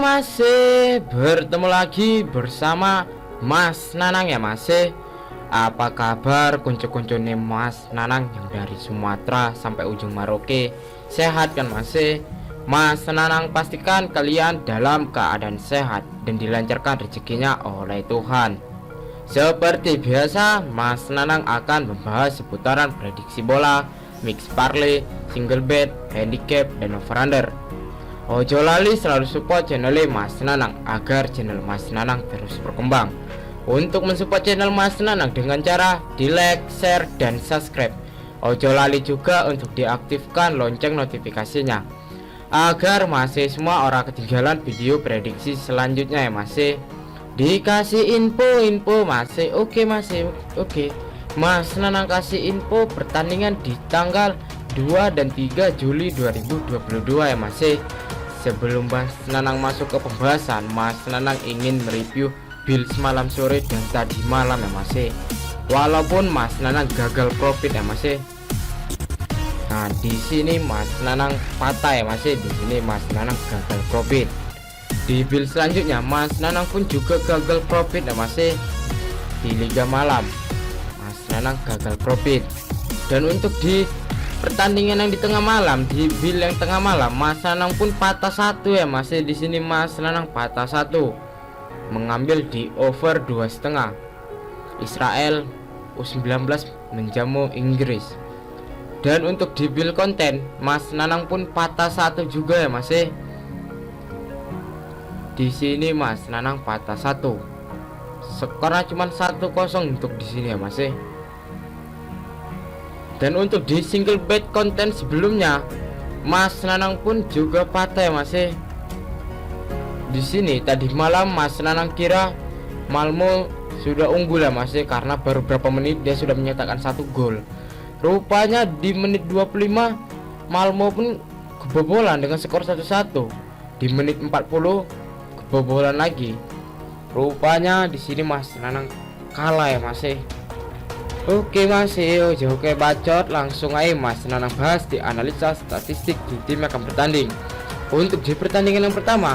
masih bertemu lagi bersama Mas Nanang ya masih. Apa kabar kuncu-kuncune Mas Nanang yang dari Sumatera sampai ujung Maroke? Sehat kan masih? Mas Nanang pastikan kalian dalam keadaan sehat dan dilancarkan rezekinya oleh Tuhan. Seperti biasa, Mas Nanang akan membahas seputaran prediksi bola, mix parlay, single bet, handicap, dan over-under. Ojo lali selalu support channel Mas Nanang agar channel Mas Nanang terus berkembang. Untuk mensupport channel Mas Nanang dengan cara di like, share, dan subscribe. Ojo lali juga untuk diaktifkan lonceng notifikasinya agar masih semua orang ketinggalan video prediksi selanjutnya ya masih. Dikasih info masih oke masih oke. Mas Nanang kasih info pertandingan di tanggal 2 dan 3 Juli 2022 ya masih. Sebelum Mas Nanang masuk ke pembahasan, Mas Nanang ingin mereview build semalam sore dan tadi malam ya masih. Walaupun Mas Nanang gagal profit ya masih. Nah, di sini Mas Nanang patah ya masih. Di sini Mas Nanang gagal profit. Di build selanjutnya Mas Nanang pun juga gagal profit ya masih. Di liga malam Mas Nanang gagal profit. Dan untuk di pertandingan yang di tengah malam, di build yang tengah malam, Mas Nanang pun patah satu ya masih. Di sini Mas Nanang patah satu, mengambil di over 2,5 Israel U19 menjamu Inggris. Dan untuk di build konten, Mas Nanang pun patah satu juga ya masih. Di sini Mas Nanang patah satu, skornya cuma 1-0 untuk di sini ya masih. Dan untuk di single bet konten sebelumnya, Mas Nanang pun juga patah ya masih. Di sini tadi malam Mas Nanang kira Malmo sudah unggul ya masih, karena baru berapa menit dia sudah menyatakan 1 gol. Rupanya di menit 25 Malmo pun kebobolan dengan skor 1-1. Di menit 40 kebobolan lagi. Rupanya di sini Mas Nanang kalah ya masih. Oke masih, oke bacot, langsung aja Mas Nanang bahas di analisa statistik di tim yang akan bertanding. Untuk di pertandingan yang pertama,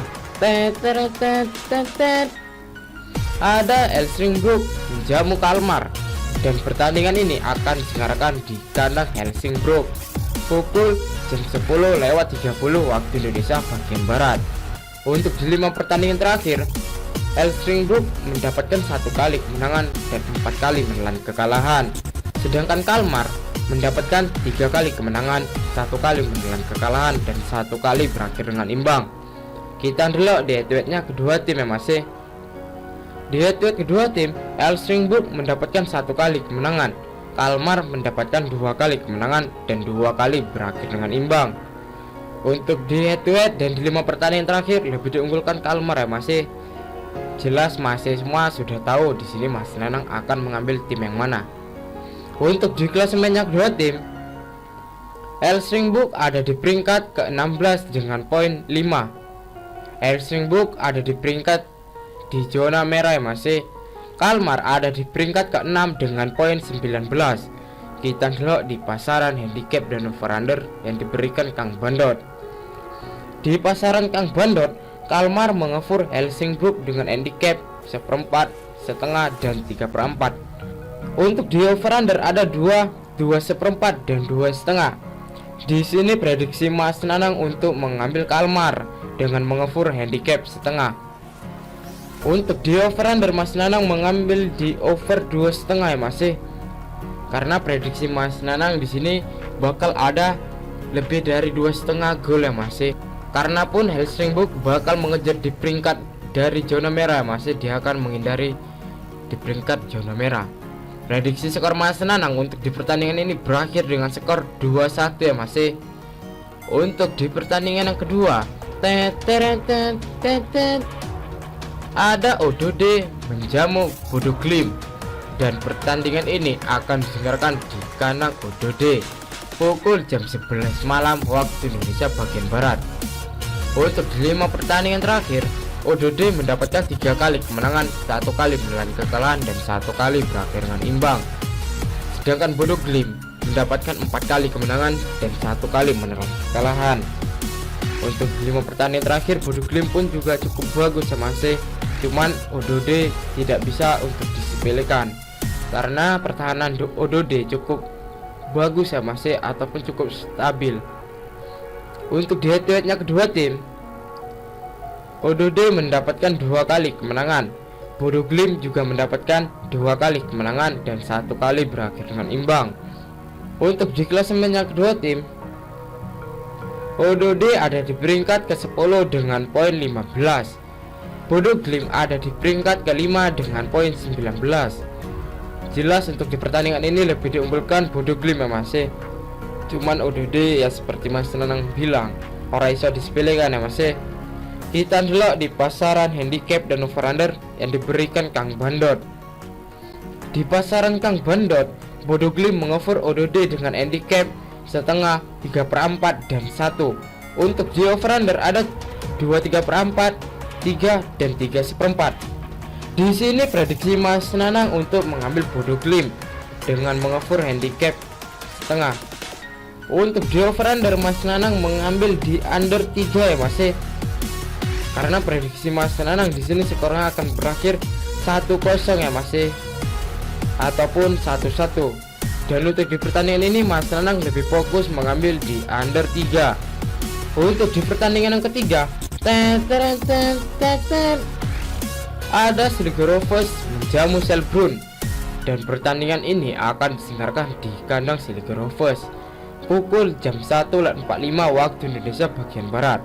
ada Helsingborg menjamu Kalmar, dan pertandingan ini akan diselenggarakan di kandang Helsingborg pukul jam 10:30 waktu Indonesia bagian Barat. Untuk di 5 pertandingan terakhir, Helsingborg mendapatkan 1 kali kemenangan dan 4 kali menelan kekalahan. Sedangkan Kalmar mendapatkan 3 kali kemenangan, 1 kali menelan kekalahan, dan 1 kali berakhir dengan imbang. Kita lihat di head-to-headnya kedua tim ya masih. Di head-to-head kedua tim, Helsingborg mendapatkan 1 kali kemenangan, Kalmar mendapatkan 2 kali kemenangan dan 2 kali berakhir dengan imbang. Untuk di head-to-head dan di 5 pertandingan terakhir lebih diunggulkan Kalmar ya masih. Jelas masih semua sudah tahu di sini Mas Nanang akan mengambil tim yang mana. Untuk di klasemennya kedua tim, Helsingborg ada di peringkat ke-16 dengan poin 5. Helsingborg ada di peringkat di zona merah ya masih. Kalmar ada di peringkat ke-6 dengan poin 19. Kita lihat di pasaran handicap dan over-under yang diberikan Kang Bandot. Di pasaran Kang Bandot, Kalmar mengefur Helsingborg dengan handicap 1/4, setengah, dan 3/4. Untuk di over-under ada 2,1/4 dan 2,5. Di sini prediksi Mas Nanang untuk mengambil Kalmar dengan mengefur handicap setengah. Untuk di over-under Mas Nanang mengambil di over 2,5 ya masih. Karena prediksi Mas Nanang di sini bakal ada lebih dari 2,5 gol ya masih. Karena pun Helsingborg bakal mengejar di peringkat dari zona merah masih, dia akan menghindari di peringkat zona merah. Prediksi skor Mas Nanang untuk di pertandingan ini berakhir dengan skor 2-1 ya masih. Untuk di pertandingan yang kedua, ada Odode menjamu Bodo Glimt, dan pertandingan ini akan diselenggarakan di kandang Odode pukul jam 11 malam waktu Indonesia bagian Barat. Untuk di 5 pertandingan terakhir, Odode mendapatkan 3 kali kemenangan, 1 kali menelan kekalahan, dan 1 kali berakhir dengan imbang. Sedangkan Bodo Glimt mendapatkan 4 kali kemenangan dan 1 kali menelan kekalahan. Untuk 5 pertandingan terakhir Bodo Glimt pun juga cukup bagus ya Mas. Cuman Odode tidak bisa untuk disepelekan karena pertahanan Odode cukup bagus ya Mas, ataupun cukup stabil. Untuk di head-to-headnya kedua tim, Odode mendapatkan 2 kali kemenangan, Bodo Glimt juga mendapatkan 2 kali kemenangan dan 1 kali berakhir dengan imbang. Untuk di klasemennya kedua tim, Odode ada di peringkat ke-10 dengan poin 15. Bodo Glimt ada di peringkat ke-5 dengan poin 19. Jelas untuk di pertandingan ini lebih diunggulkan Bodo Glimt ya Mas. Cuman Odode ya seperti Mas Nanang bilang, ora iso disepelekan ya Mas. Kita delok di pasaran handicap dan over-under yang diberikan Kang Bandot. Di pasaran Kang Bandot, Bodo Glimt mengover Odode dengan handicap setengah, 3/4 dan 1. Untuk di over-under ada 2/3/4, 3 dan 3/4. Di sini prediksi Mas Nanang untuk mengambil Bodo Glimt dengan mengover handicap setengah. Untuk di over-under Mas Nanang mengambil di under 3 ya Mas. Karena prediksi Mas Nanang di sini skornya akan berakhir 1-0 ya Mas, ataupun 1-1. Dan untuk di pertandingan ini Mas Nanang lebih fokus mengambil di under 3. Untuk di pertandingan yang ketiga, ada Sligo Rovers menjamu Selbrun, dan pertandingan ini akan diselenggarakan di kandang Sligo Rovers pukul jam 1.45 waktu Indonesia bagian Barat.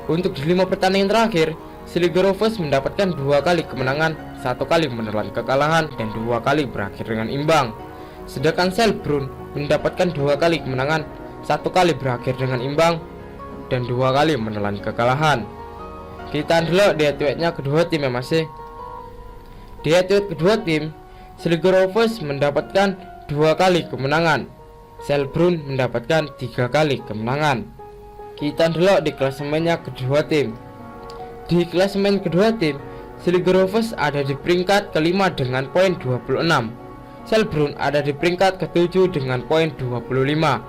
Untuk di 5 pertandingan terakhir, Sligo Rovers mendapatkan 2 kali kemenangan, 1 kali menelan kekalahan, dan 2 kali berakhir dengan imbang. Sedangkan Selbrun mendapatkan 2 kali kemenangan, 1 kali berakhir dengan imbang, dan 2 kali menelan kekalahan. Kita lihat di head-to-headnya kedua tim ya Mas. Di head-to-head kedua tim, Sligo Rovers mendapatkan 2 kali kemenangan, Selbrun mendapatkan 3 kali kemenangan. Kita lihat di klasemennya kedua tim. Di klasemen kedua tim, Sligo Rovers ada di peringkat ke-5 dengan poin 26. Selbrun ada di peringkat ke-7 dengan poin 25.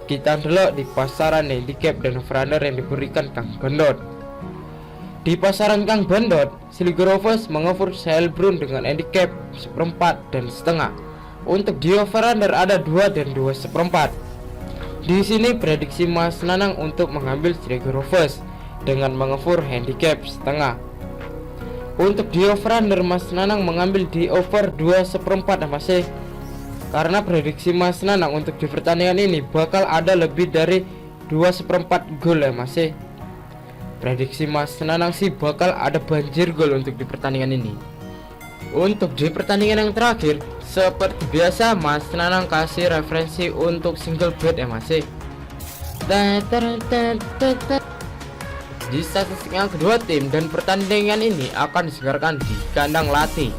Kita lihat di pasaran handicap dan over-under yang diberikan Kang Bandot. Di pasaran Kang Bandot, Sligo Rovers mengover Selbrun dengan handicap 1/4 dan setengah. Untuk di over-under ada 2 dan 2/4. Di sini prediksi Mas Nanang untuk mengambil Sligo Rovers dengan mengover handicap setengah. Untuk di over-under Mas Nanang mengambil di over 2/4 ya Mas. Karena prediksi Mas Nanang untuk di pertandingan ini bakal ada lebih dari 2/4 gol ya Mas. Prediksi Mas Nanang sih bakal ada banjir gol untuk di pertandingan ini. Untuk di pertandingan yang terakhir, seperti biasa Mas Nanang kasih referensi untuk single bet ya Mas. Di statistik yang kedua tim dan pertandingan ini akan diselenggarakan di kandang Latih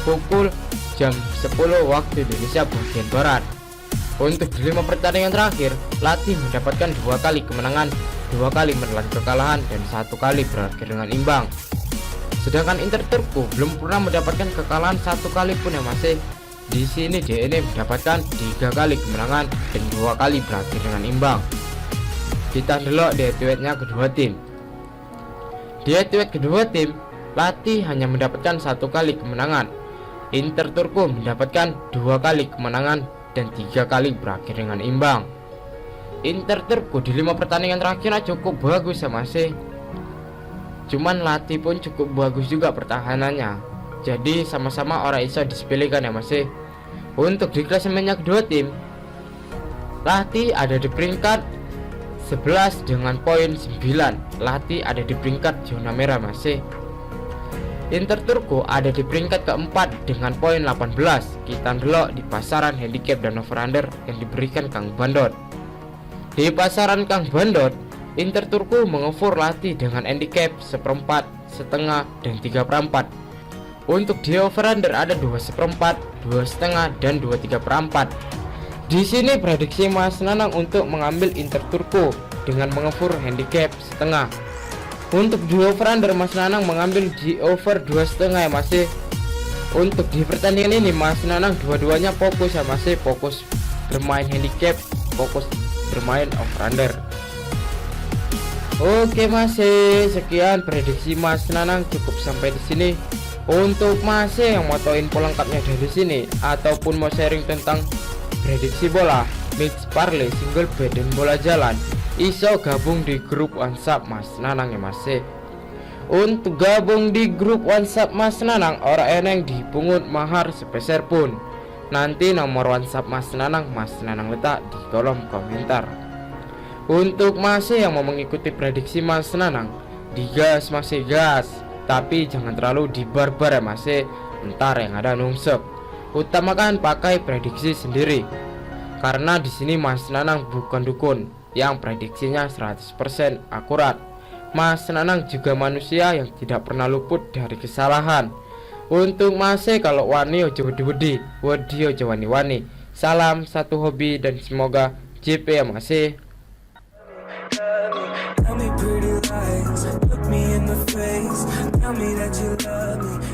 pukul jam 10 waktu Indonesia bagian Barat. Untuk di 5 pertandingan terakhir, Latih mendapatkan 2 kali kemenangan, 2 kali menelan kekalahan, dan 1 kali berakhir dengan imbang. Sedangkan Inter Turku belum pernah mendapatkan kekalahan 1 kali pun ya Mas. Di sini DNE mendapatkan 3 kali kemenangan dan 2 kali berakhir dengan imbang. Kita delok di head-to-headnya kedua tim. Di head-to-head kedua tim, Latih hanya mendapatkan 1 kali kemenangan. Inter Turku mendapatkan 2 kali kemenangan dan 3 kali berakhir dengan imbang. Inter Turku di 5 pertandingan terakhirnya cukup bagus ya Mas. Cuman Latih pun cukup bagus juga pertahanannya. Jadi sama-sama orang iso disepelekan ya Mas. Untuk di klasemennya kedua tim, Latih ada di peringkat 11 dengan poin 9. Latih ada di peringkat zona merah Mas. Inter Turku ada di peringkat keempat dengan poin 18. Kita delok di pasaran handicap dan over-under yang diberikan Kang Bandot. Di pasaran Kang Bandot, Inter Turku mengover Latih dengan handicap 1/4, setengah, dan 3/4. Untuk di over-under ada 2/4, 2/2, dan 2/3/4. Di sini prediksi Mas Nanang untuk mengambil Inter Turku dengan mengover handicap setengah. Untuk di over-under Mas Nanang mengambil di over 2/5 ya Mas. Untuk di pertandingan ini Mas Nanang dua-duanya fokus ya Mas. Fokus bermain handicap, fokus bermain over-under. Oke Mas, sekian prediksi Mas Nanang cukup sampai di sini. Untuk Mas yang mau tahu info lengkapnya dari sini ataupun mau sharing tentang prediksi bola, mix parlay, single bet dan bola jalan, iso gabung di grup WhatsApp Mas Nanang ya Mas. Untuk gabung di grup WhatsApp Mas Nanang, orang eneng dipungut mahar sepeser pun. Nanti nomor WhatsApp Mas Nanang letak di kolom komentar. Untuk Mas yang mau mengikuti prediksi Mas Nanang, digas masih gas, tapi jangan terlalu dibarbar ya Mas, ntar yang ada nungsep. Utamakan pakai prediksi sendiri, karena di sini Mas Nanang bukan dukun yang prediksinya 100% akurat. Mas Nanang juga manusia yang tidak pernah luput dari kesalahan. Untuk Mas kalau wani ojo wedi-wedi, wedi ojo wani-wani. Salam satu hobi dan semoga JP ya Mas. Tell me pretty lies, look me in the face, tell me that you love me.